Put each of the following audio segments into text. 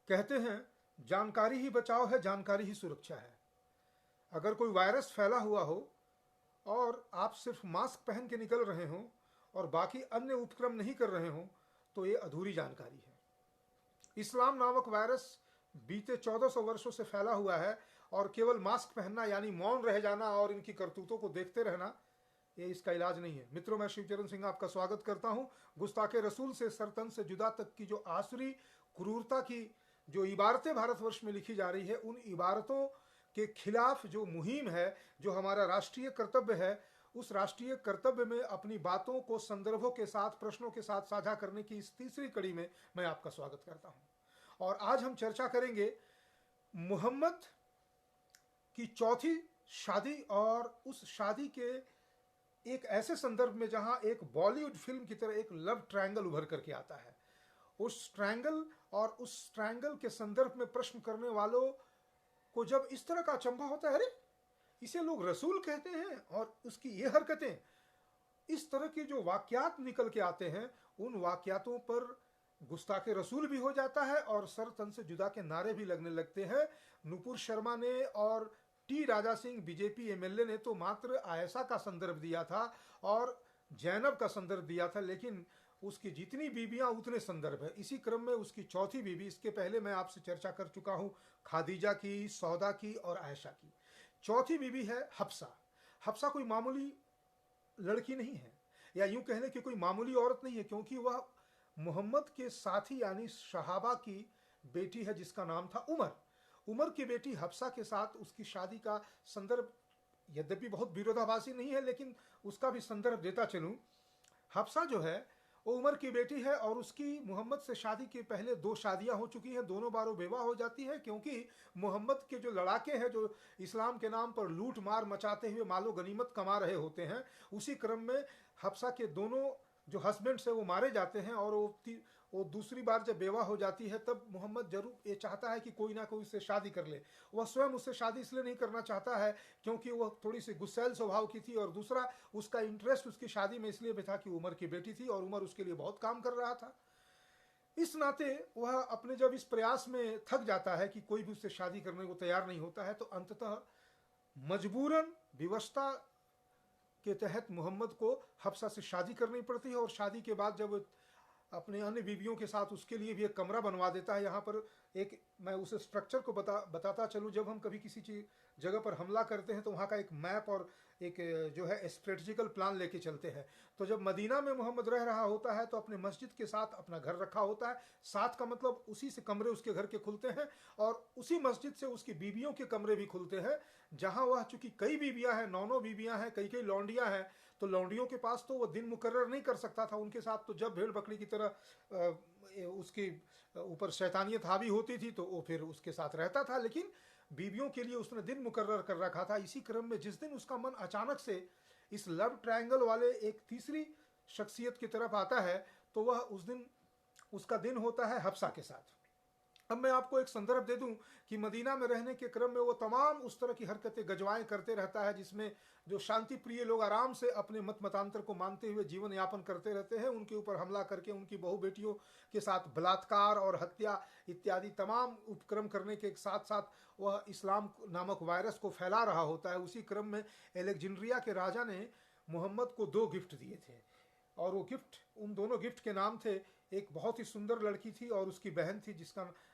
कहते हैं जानकारी ही बचाव है, जानकारी ही सुरक्षा है। अगर कोई वायरस फैला हुआ हो और आप सिर्फ मास्क पहन के निकल रहे हों और बाकी अन्य उपक्रम नहीं कर रहे हों तो ये अधूरी जानकारी है। इस्लाम नामक वायरस बीते 1400 वर्षों से फैला हुआ है और केवल मास्क पहनना यानी मौन रह जाना और इनकी करतूतों को देखते रहना ये इसका इलाज नहीं है। मित्रों, मैं शिवचरण सिंह आपका स्वागत करता हूं। गुस्ताखे रसूल से सरतन से जुदा तक की जो आसुरी क्रूरता की जो इबारतें भारतवर्ष में लिखी जा रही है, उन इबारतों के खिलाफ जो मुहिम है, जो हमारा राष्ट्रीय कर्तव्य है, उस राष्ट्रीय कर्तव्य में अपनी बातों को संदर्भों के साथ, प्रश्नों के साथ साझा करने की इस तीसरी कड़ी में मैं आपका स्वागत करता हूं। और आज हम चर्चा करेंगे मोहम्मद की चौथी शादी और उस शादी के एक ऐसे संदर्भ में जहां एक बॉलीवुड फिल्म की तरह एक लव ट्रायंगल उभर करके आता है। उस ट्रायंगल और उस ट्रायंगल के संदर्भ में प्रश्न करने वालों को जब इस तरह का अचंभा होता है, अरे इसे लोग रसूल कहते हैं और उसकी ये हरकतें, इस तरह के जो वाक्यात निकल के आते हैं, उन वाक्यातों पर गुस्ताखे रसूल भी हो जाता है और सर तन से जुदा के नारे भी लगने लगते हैं। नुपुर शर्मा ने और T Raja Singh BJP MLA ने तो मात्र आयशा का संदर्भ दिया था और जैनब का संदर्भ दिया था, लेकिन उसकी जितनी बीबियां उतने संदर्भ है। इसी क्रम में उसकी चौथी बीबी, इसके पहले मैं आपसे चर्चा कर चुका हूं खादीजा की, सौदा की और आयशा की। चौथी बीबी है हफ्सा। हफ्सा कोई मामूली लड़की नहीं है, या यूं कह लें कि कोई मामूली औरत नहीं है, क्योंकि वह मोहम्मद के साथी यानी सहाबा की बेटी है जिसका नाम था उमर। उमर की बेटी हफ्सा के साथ उसकी शादी का संदर्भ यद्यपि बहुत विरोधाभासी नहीं है, लेकिन उसका भी संदर्भ देता चलूं। हफ्सा जो है वो उमर की बेटी है और उसकी मोहम्मद से शादी के पहले 2 शादियां हो चुकी हैं। दोनों बार वो बेवा हो जाती है, क्योंकि मोहम्मद के जो लड़ाके हैं जो इस्लाम के नाम पर लूट मार मचाते हुए मालो गनीमत कमा रहे होते हैं, उसी क्रम में हफ्सा के दोनों जो हस्बैंड्स है वो मारे जाते हैं और वो दूसरी बार जब बेवा हो जाती है तब मोहम्मद जरूर ये चाहता है कि कोई ना कोई उससे शादी कर ले। वह स्वयं उससे शादी इसलिए नहीं करना चाहता है क्योंकि वह थोड़ी सी गुस्सैल स्वभाव की थी, और दूसरा उसका इंटरेस्ट उसकी शादी में इसलिए भी था कि उमर की बेटी थी और उमर उसके लिए बहुत काम कर रहा था। इस नाते वह अपने जब इस प्रयास में थक जाता है कि कोई भी उससे शादी करने को तैयार नहीं होता है, तो अंततः मजबूरन विवशता के तहत मोहम्मद को हफ्सा से शादी करनी पड़ती है। और शादी के बाद जब अपने अन्य बीवियों के साथ उसके लिए भी एक कमरा बनवा देता है। यहाँ पर एक मैं उस स्ट्रक्चर को बताता चलूँ। जब हम कभी किसी चीज जगह पर हमला करते हैं तो वहाँ का एक मैप और एक जो है स्ट्रेटजिकल प्लान लेके चलते हैं। तो जब मदीना में मोहम्मद रह रहा होता है तो अपने मस्जिद के साथ अपना घर रखा होता है। साथ का मतलब उसी से कमरे उसके घर के खुलते हैं और उसी मस्जिद से उसकी बीवियों के कमरे भी खुलते हैं। जहाँ वह चूंकि कई बीवियाँ हैं, 9 बीवियाँ हैं, कई लौंडियाँ हैं, तो लौंडियों के पास तो वह दिन मुकर्रर नहीं कर सकता था। उनके साथ तो जब भेड़ बकरी की तरह उसकी ऊपर शैतानियत हावी होती थी तो वो फिर उसके साथ रहता था, लेकिन बीवियों के लिए उसने दिन मुकर्रर कर रखा था। इसी क्रम में जिस दिन उसका मन अचानक से इस लव ट्रायंगल वाले एक तीसरी शख्सियत की तरफ आता है तो वह उस दिन उसका दिन होता है हफ्सा के साथ। अब मैं आपको एक संदर्भ दे दूं कि मदीना में रहने के क्रम में वो तमाम उस तरह की हरकतें गजवाएं करते रहता है जिसमें जो शांति प्रिय लोग आराम से अपने मत मतांतर को मानते हुए जीवन यापन करते रहते हैं, उनके ऊपर हमला करके उनकी बहु बेटियों के साथ बलात्कार और हत्या इत्यादि तमाम उपक्रम करने के साथ साथ वह इस्लाम नामक वायरस को फैला रहा होता है। उसी क्रम में एलेक्जेंड्रिया के राजा ने मोहम्मद को 2 गिफ्ट दिए थे और वो गिफ्ट, उन दोनों गिफ्ट के नाम थे, एक बहुत ही सुंदर लड़की थी और उसकी बहन थी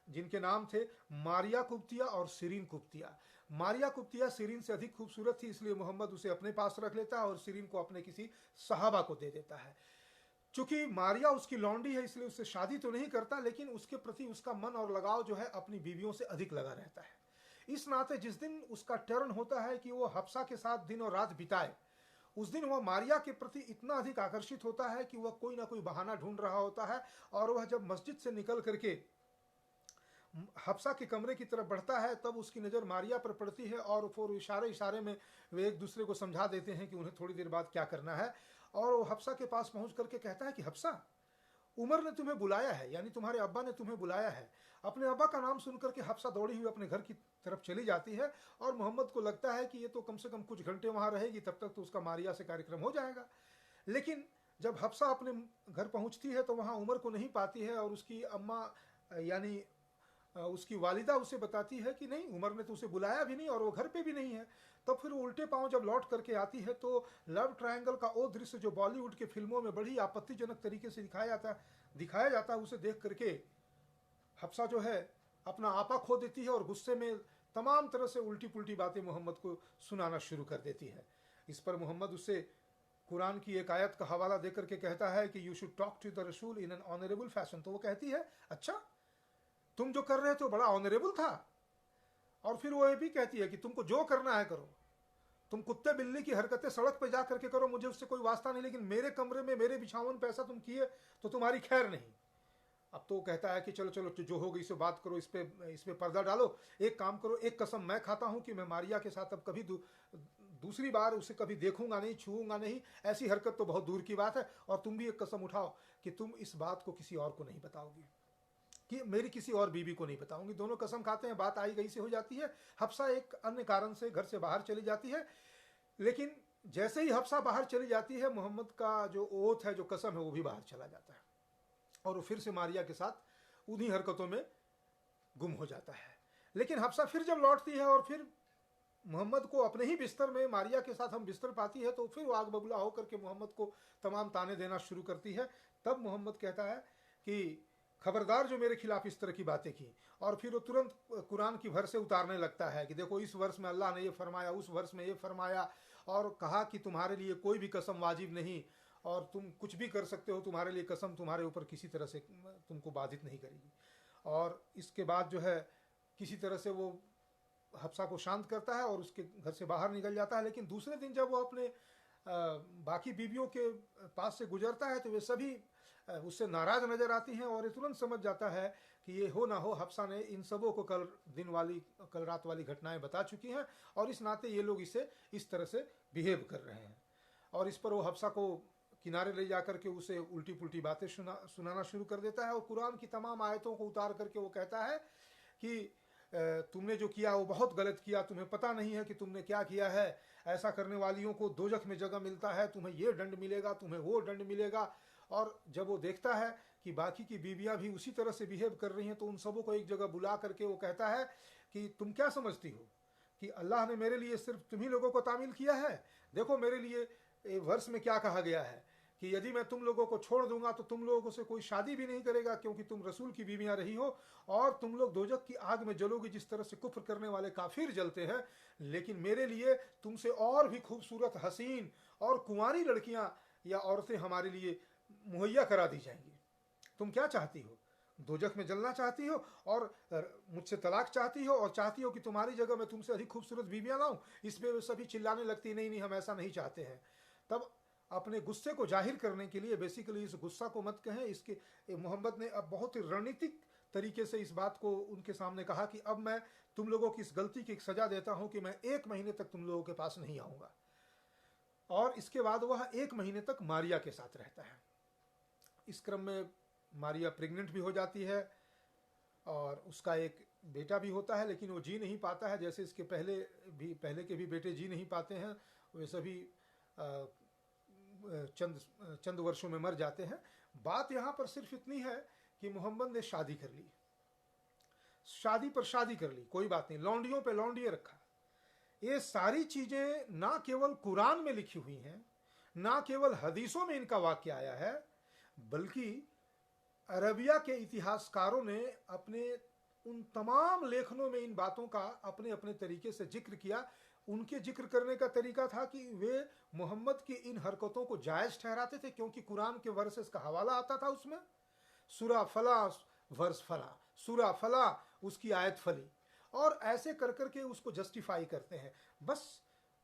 जिनके नाम थे मारिया कुब्तिया और सिरीन कुब्तिया। मारिया कुब्तिया सिरीन से अधिक खूबसूरत थी, इसलिए मोहम्मद उसे अपने पास रख लेता है और सिरीन को अपने किसी सहाबा को दे देता है। चूंकि मारिया उसकी लौंडी है इसलिए उससे शादी तो नहीं करता, लेकिन उसके प्रति उसका मन और लगाव जो है अपनी बीवियों से अधिक लगा रहता है। इस नाते जिस दिन उसका टर्न होता है कि वो हफ्सा के साथ दिन और रात बिताए, उस दिन वह मारिया के प्रति इतना अधिक आकर्षित होता है कि वह कोई ना कोई बहाना ढूंढ रहा होता है। और वह जब मस्जिद से निकल करके हफ्सा के कमरे की तरफ बढ़ता है तब उसकी नज़र मारिया पर पड़ती है और फिर इशारे इशारे में वे एक दूसरे को समझा देते हैं कि उन्हें थोड़ी देर बाद क्या करना है। और वो हफ्सा के पास पहुंच करके कहता है कि हफ्सा, उमर ने तुम्हें बुलाया है, यानी तुम्हारे अब्बा ने तुम्हें बुलाया है। अपने अब्बा का नाम सुनकर के हफ्सा दौड़ी हुई अपने घर की तरफ चली जाती है और मोहम्मद को लगता है कि ये तो कम से कम कुछ घंटे वहां रहेगी, तब तक तो उसका मारिया से कार्यक्रम हो जाएगा। लेकिन जब हफ्सा अपने घर पहुंचती है तो वहां उमर को नहीं पाती है और उसकी अम्मा यानी उसकी वालिदा उसे बताती है कि नहीं, उमर ने तो उसे बुलाया भी नहीं और वो घर पे भी नहीं है। तब फिर वो उल्टे पांव जब लौट करके आती है तो लव ट्रायंगल का वो दृश्य जो बॉलीवुड के फिल्मों में बड़ी आपत्तिजनक तरीके से दिखाया जाता है, उसे देख करके हफ्सा जो है अपना आपा खो देती है और गुस्से में तमाम तरह से उल्टी पुल्टी बातें मोहम्मद को सुनाना शुरू कर देती है। इस पर मोहम्मद उससे कुरान की एक आयत का हवाला देकर के कहता है कि you should talk to the रसूल इन एन ऑनरेबल फैशन। तो वो कहती है अच्छा, तुम जो कर रहे थे बड़ा ऑनरेबल था। और फिर वो ये भी कहती है कि तुमको जो करना है करो, तुम कुत्ते बिल्ली की हरकतें सड़क पे जा करके करो, मुझे उससे कोई वास्ता नहीं, लेकिन मेरे कमरे में मेरे बिछावन पे ऐसा तुम किए तो तुम्हारी खैर नहीं। अब तो कहता है कि चलो चलो जो होगी इसे बात करो, इस पे पर्दा डालो। एक काम करो, एक कसम मैं खाता हूं कि मैं मारिया के साथ अब कभी दूसरी बार उसे कभी देखूंगा नहीं, छूऊंगा नहीं, ऐसी हरकत तो बहुत दूर की बात है। और तुम भी एक कसम उठाओ कि तुम इस बात को किसी और को नहीं बताओगी, कि मेरी किसी और बीवी को नहीं बताऊंगी। दोनों कसम खाते हैं, बात आई गई से हो जाती है। हफ्सा एक अन्य कारण से घर से बाहर चली जाती है, लेकिन जैसे ही हफ्सा बाहर चली जाती है मोहम्मद का जो ओथ है, जो कसम है, वो भी बाहर चला जाता है और वो फिर से मारिया के साथ उन्हीं हरकतों में गुम हो जाता है। लेकिन हफ्सा फिर जब लौटती है और फिर मोहम्मद को अपने ही बिस्तर में मारिया के साथ हम बिस्तर पाती है, तो फिर वो आग बबूला होकर के मोहम्मद को तमाम ताने देना शुरू करती है। तब मोहम्मद कहता है कि खबरदार जो मेरे खिलाफ इस तरह की बातें की। और फिर वो तुरंत कुरान की भर से उतारने लगता है कि देखो इस वर्ष में अल्लाह ने ये फरमाया, उस वर्ष में ये फरमाया, और कहा कि तुम्हारे लिए कोई भी कसम वाजिब नहीं और तुम कुछ भी कर सकते हो, तुम्हारे लिए कसम तुम्हारे ऊपर किसी तरह से तुमको बाधित नहीं करेगी। और इसके बाद जो है किसी तरह से वो हफ्सा को शांत करता है और उसके घर से बाहर निकल जाता है। लेकिन दूसरे दिन जब वो अपने बाकी बीवियों के पास से गुजरता है तो वे सभी उससे नाराज नजर आती हैं और ये तुरंत समझ जाता है कि ये हो ना हो हफ्सा ने इन सबों को कल रात वाली घटनाएं बता चुकी हैं और इस नाते ये लोग इसे इस तरह से बिहेव कर रहे हैं। और इस पर वो हफ्सा को किनारे ले जाकर के उसे उल्टी पुल्टी बातें सुनाना शुरू कर देता है और कुरान की तमाम आयतों को उतार करके वो कहता है कि तुमने जो किया वो बहुत गलत किया, तुम्हें पता नहीं है कि तुमने क्या किया है। ऐसा करने वालियों को दोजख में जगह मिलता है, तुम्हें ये दंड मिलेगा, तुम्हें वो दंड मिलेगा। और जब वो देखता है कि बाकी की बीवियां भी उसी तरह से बिहेव कर रही हैं तो उन सबों को एक जगह बुला करके वो कहता है कि तुम क्या समझती हो कि अल्लाह ने मेरे लिए सिर्फ तुम्ही लोगों को तामील किया है? देखो मेरे लिए वर्ष में क्या कहा गया है कि यदि मैं तुम लोगों को छोड़ दूंगा तो तुम लोगों से कोई शादी भी नहीं करेगा क्योंकि तुम रसूल की बीवियां रही हो और तुम लोग दोजख की आग में जलोगे जिस तरह से कुफ्र करने वाले काफिर जलते हैं। लेकिन मेरे लिए तुमसे और भी खूबसूरत हसीन और कुंवारी लड़कियां या औरतें हमारे लिए मुहैया करा दी जाएंगी। तुम क्या चाहती हो? दोजख में जलना चाहती हो और मुझसे तलाक चाहती हो और चाहती हो कि तुम्हारी जगह मैं तुमसे अधिक खूबसूरत बीवियां लाऊं? इसमें वे सभी चिल्लाने लगती, नहीं नहीं हम ऐसा नहीं चाहते हैं। तब अपने गुस्से को जाहिर करने के लिए, बेसिकली इस गुस्सा को मत कहें, इसके मोहम्मद ने अब बहुत ही रणनीतिक तरीके से इस बात को उनके सामने कहा कि अब मैं तुम लोगों की इस गलती की सजा देता हूं कि मैं 1 महीने तक तुम लोगों के पास नहीं आऊंगा। और इसके बाद वह 1 महीने तक मारिया के साथ रहता है। इस क्रम में मारिया प्रेग्नेंट भी हो जाती है और उसका एक बेटा भी होता है, लेकिन वो जी नहीं पाता है, जैसे इसके पहले के भी बेटे जी नहीं पाते हैं। वे सभी चंद वर्षों में मर जाते हैं। बात यहां पर सिर्फ इतनी है कि मोहम्मद ने शादी कर ली, शादी पर शादी कर ली, कोई बात नहीं, लौंडियों पे लौंडिये रखा। ये सारी चीजें ना केवल कुरान में लिखी हुई हैं, ना केवल हदीसों में इनका वाक्य आया है, बल्कि अरबिया के इतिहासकारों ने अपने उन तमाम लेखनों में इन बातों का अपने अपने तरीके से जिक्र किया। उनके जिक्र करने का तरीका था कि वे मोहम्मद की इन हरकतों को जायज ठहराते थे क्योंकि कुरान के वर्सेस का हवाला आता था, उसमें सूरा फला वर्स फला, सूरा फला उसकी आयत फली, और ऐसे कर करके उसको जस्टिफाई करते हैं। बस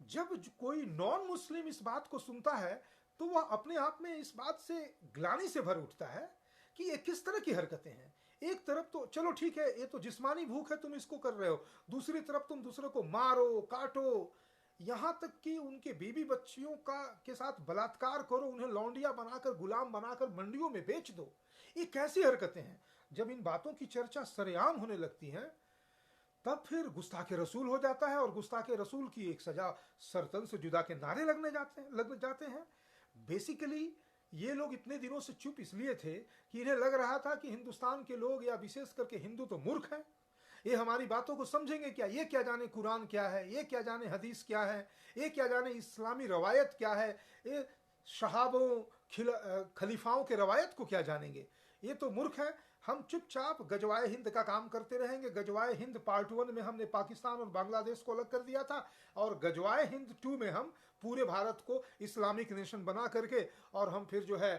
जब कोई नॉन मुस्लिम इस बात को सुनता है तो वह अपने आप में इस बात से ग्लानि से भर उठता है कि ये किस तरह की हरकतें हैं। एक तरफ तो चलो ठीक है, ये तो जिस्मानी भूख है, तुम इसको कर रहे हो, दूसरी तरफ तुम दूसरे को मारो काटो, यहां तक कि उनके बीबी बच्चियों के साथ बलात्कार करो, उन्हें लौंडिया बनाकर गुलाम बनाकर मंडियों में बेच दो। ये कैसी हरकतें हैं? जब इन बातों की चर्चा सरेआम होने लगती है तब फिर गुस्ताखे रसूल हो जाता है और गुस्ताखे रसूल की एक सजा सरतन से जुदा के नारे लग जाते हैं। बेसिकली ये लोग इतने दिनों से चुप इसलिए थे कि इन्हें लग रहा था कि हिंदुस्तान के लोग या विशेष करके हिंदू तो मूर्ख हैं, ये हमारी बातों को समझेंगे क्या? ये क्या जाने कुरान क्या है, ये क्या जाने हदीस क्या है, ये क्या जाने इस्लामी रवायत क्या है, ये शहाबों खलीफाओं के रवायत को क्या जानेंगे? ये तो मूर्ख है। हम चुपचाप गजवाए हिंद का काम करते रहेंगे। गजवाए हिंद पार्ट 1 में हमने पाकिस्तान और बांग्लादेश को अलग कर दिया था, और गजवाए हिंद 2 में हम पूरे भारत को इस्लामिक नेशन बना करके और हम फिर जो है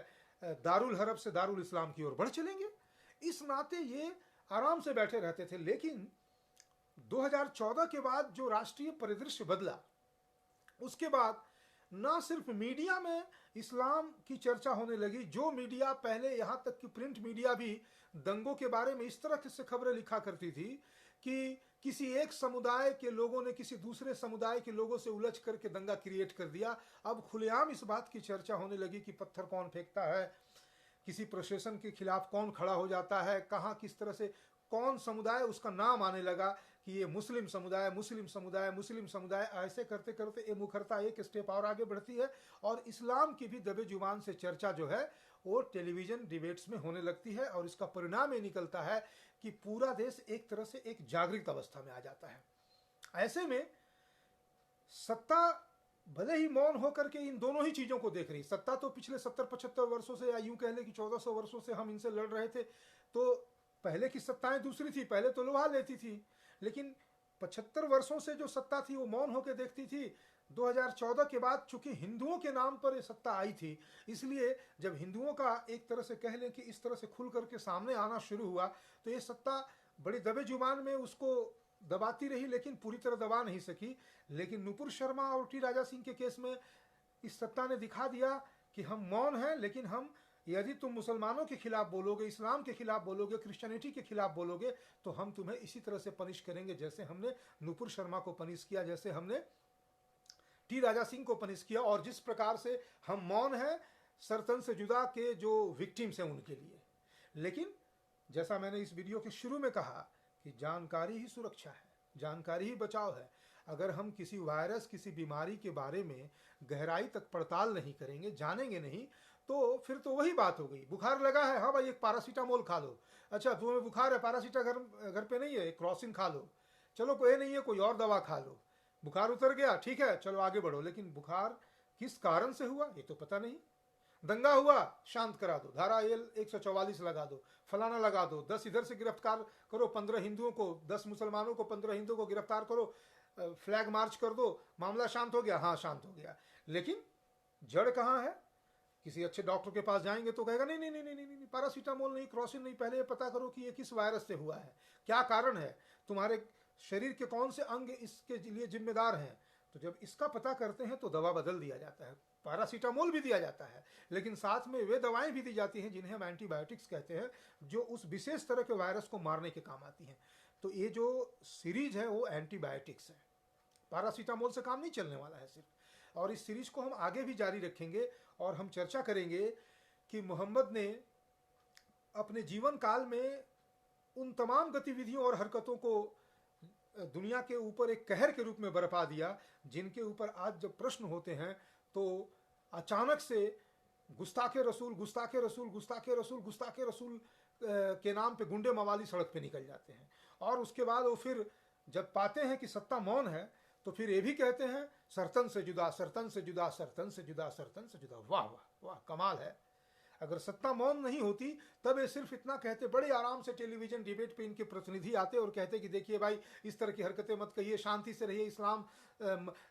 दारुल हरब से दारुल इस्लाम की ओर बढ़ चलेंगे। इस नाते ये आराम से बैठे रहते थे। लेकिन 2014 के बाद जो राष्ट्रीय परिदृश्य बदला, उसके बाद ना सिर्फ मीडिया में इस्लाम की चर्चा होने लगी, जो मीडिया पहले यहाँ तक कि प्रिंट मीडिया भी दंगों के बारे में इस तरह से खबरें लिखा करती थी कि किसी एक समुदाय के लोगों ने किसी दूसरे समुदाय के लोगों से उलझ करके दंगा क्रिएट कर दिया। अब खुलेआम इस बात की चर्चा होने लगी कि पत्थर कौन फेंकता है, किसी प्रशासन के खिलाफ कौन खड़ा हो जाता है, कहाँ किस तरह से कौन समुदाय उसका नाम आने लगा कि ये मुस्लिम समुदाय, मुस्लिम समुदाय, मुस्लिम समुदाय। ऐसे करते करते ये मुखरता एक स्टेप और आगे बढ़ती है और इस्लाम की भी दबे जुबान से चर्चा जो है वो टेलीविजन डिबेट्स में होने लगती है, और इसका परिणाम ये निकलता है कि पूरा देश एक तरह से एक जागृत अवस्था में आ जाता है। ऐसे में सत्ता भले ही मौन होकर के इन दोनों ही चीजों को देख रही। सत्ता तो पिछले 70-75 वर्षों से, या यूं कह ले कि 1400 वर्षों से हम इनसे लड़ रहे थे, तो पहले की सत्ताएं दूसरी थी, पहले तो लोहा लेती थी। लेकिन 75 वर्षों से जो सत्ता थी वो मौन होकर देखती थी। 2014 के बाद चूंकि हिंदुओं के नाम पर ये सत्ता आई थी, इसलिए जब हिंदुओं का एक तरह से कह लें कि इस तरह से खुल करके सामने आना शुरू हुआ, तो ये सत्ता बड़ी दबे जुबान में उसको दबाती रही, लेकिन पूरी तरह दबा नहीं सकी। लेकिन नुपुर शर्मा और टी राजा सिंह के केस में इस सत्ता ने दिखा दिया कि हम मौन हैं, लेकिन हम, यदि तुम मुसलमानों के खिलाफ बोलोगे, इस्लाम के खिलाफ बोलोगे, क्रिश्चियनिटी के खिलाफ बोलोगे, तो हम तुम्हें इसी तरह से पनिश करेंगे जैसे हमने नुपुर शर्मा को पनिश किया, जैसे हमने टी राजा सिंह को पनिश किया, और जिस प्रकार से हम मौन हैं सरतन से जुदा के जो विक्टिम्स हैं उनके लिए। लेकिन जैसा मैंने इस वीडियो के शुरू में कहा कि जानकारी ही सुरक्षा है, जानकारी ही बचाव है। अगर हम किसी वायरस, किसी बीमारी के बारे में गहराई तक पड़ताल नहीं करेंगे, जानेंगे नहीं, तो फिर तो वही बात हो गई। बुखार लगा है, हाँ भाई एक पैरासीटामोल खा लो। अच्छा तुम्हें बुखार है, पैरासीटामोल घर पे नहीं है, एक क्रॉसिन खा लो। चलो कोई नहीं है, कोई और दवा खा लो, बुखार उतर गया, ठीक है चलो आगे बढ़ो। लेकिन बुखार किस कारण से हुआ ये तो पता नहीं। दंगा हुआ, शांत करा दो, धारा 144 लगा दो, फलाना लगा दो, 10 इधर से गिरफ्तार करो 15 हिंदुओं को, 10 मुसलमानों को, 15 हिंदुओं को गिरफ्तार करो, फ्लैग मार्च कर दो, मामला शांत हो गया। हाँ शांत हो गया, लेकिन जड़ कहाँ है? किसी अच्छे डॉक्टर के पास जाएंगे तो कहेगा नहीं नहीं नहीं नहीं नहीं, नहीं पैरासीटामोल नहीं, क्रॉसिन नहीं, पहले ये पता करो कि ये किस वायरस से हुआ है, क्या कारण है, तुम्हारे शरीर के कौन से अंग इसके लिए जिम्मेदार हैं। तो जब इसका पता करते हैं तो दवा बदल दिया जाता है, पैरासीटामोल भी दिया जाता है, लेकिन साथ में वे दवाएं भी दी जाती हैं जिन्हें हम एंटीबायोटिक्स कहते हैं, जो उस विशेष तरह के वायरस को मारने के काम आती हैं। तो ये जो सीरीज है वो एंटीबायोटिक्स है, पैरासीटामोल से काम नहीं चलने वाला है सिर्फ। और इस सीरीज को हम आगे भी जारी रखेंगे और हम चर्चा करेंगे कि मोहम्मद ने अपने जीवन काल में उन तमाम गतिविधियों और हरकतों को दुनिया के ऊपर एक कहर के रूप में बरपा दिया, जिनके ऊपर आज जब प्रश्न होते हैं तो अचानक से गुस्ताखे रसूल, गुस्ताखे रसूल, गुस्ताखे रसूल, गुस्ताखे रसूल के नाम पे गुंडे मवाली सड़क पे निकल जाते हैं। और उसके बाद वो फिर जब पाते हैं कि सत्ता मौन है तो फिर ये भी कहते हैं सरतन से जुदा, सरतन से जुदा, सरतन से जुदा, सरतन से जुदा। वाह वाह वाह, कमाल है। अगर सत्ता मौन नहीं होती तब ये सिर्फ इतना कहते, बड़े आराम से टेलीविजन डिबेट पे इनके प्रतिनिधि आते और कहते कि देखिए भाई इस तरह की हरकतें मत कहिए, शांति से रहिए, इस्लाम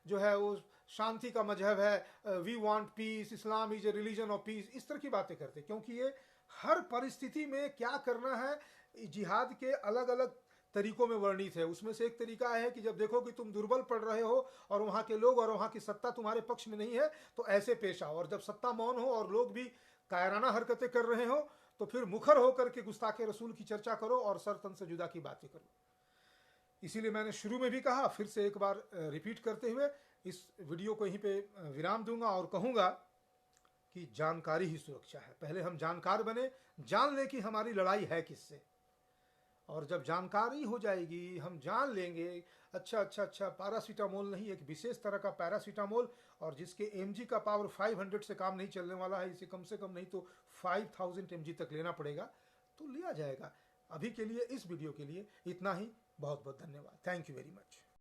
जो है वो शांति का मजहब है, we want peace, Islam is a religion of peace, इस तरह की बातें करते। क्योंकि ये हर परिस्थिति में क्या करना है जिहाद के अलग अलग तरीकों में वर्णित है। उसमें से एक तरीका है कि जब देखो कि तुम दुर्बल पड़ रहे हो और वहाँ के लोग और वहाँ की सत्ता तुम्हारे पक्ष में नहीं है तो ऐसे पेश आओ, और जब सत्ता मौन हो और लोग भी कायराना हरकतें कर रहे हो तो फिर मुखर होकर के गुस्ताखे रसूल की चर्चा करो और सरतन से जुदा की बातें करो। इसीलिए मैंने शुरू में भी कहा, फिर से एक बार रिपीट करते हुए इस वीडियो को यहीं पे विराम दूंगा और कहूँगा कि जानकारी ही सुरक्षा है। पहले हम जानकार बने, जान ले कि हमारी लड़ाई है किससे, और जब जानकारी हो जाएगी हम जान लेंगे अच्छा पैरासीटामोल नहीं, एक विशेष तरह का पैरासीटामोल, और जिसके mg का पावर 500 से काम नहीं चलने वाला है, इसे कम से कम नहीं तो 5000 mg तक लेना पड़ेगा, तो लिया जाएगा। अभी के लिए इस वीडियो के लिए इतना ही। बहुत बहुत धन्यवाद। Thank you very much.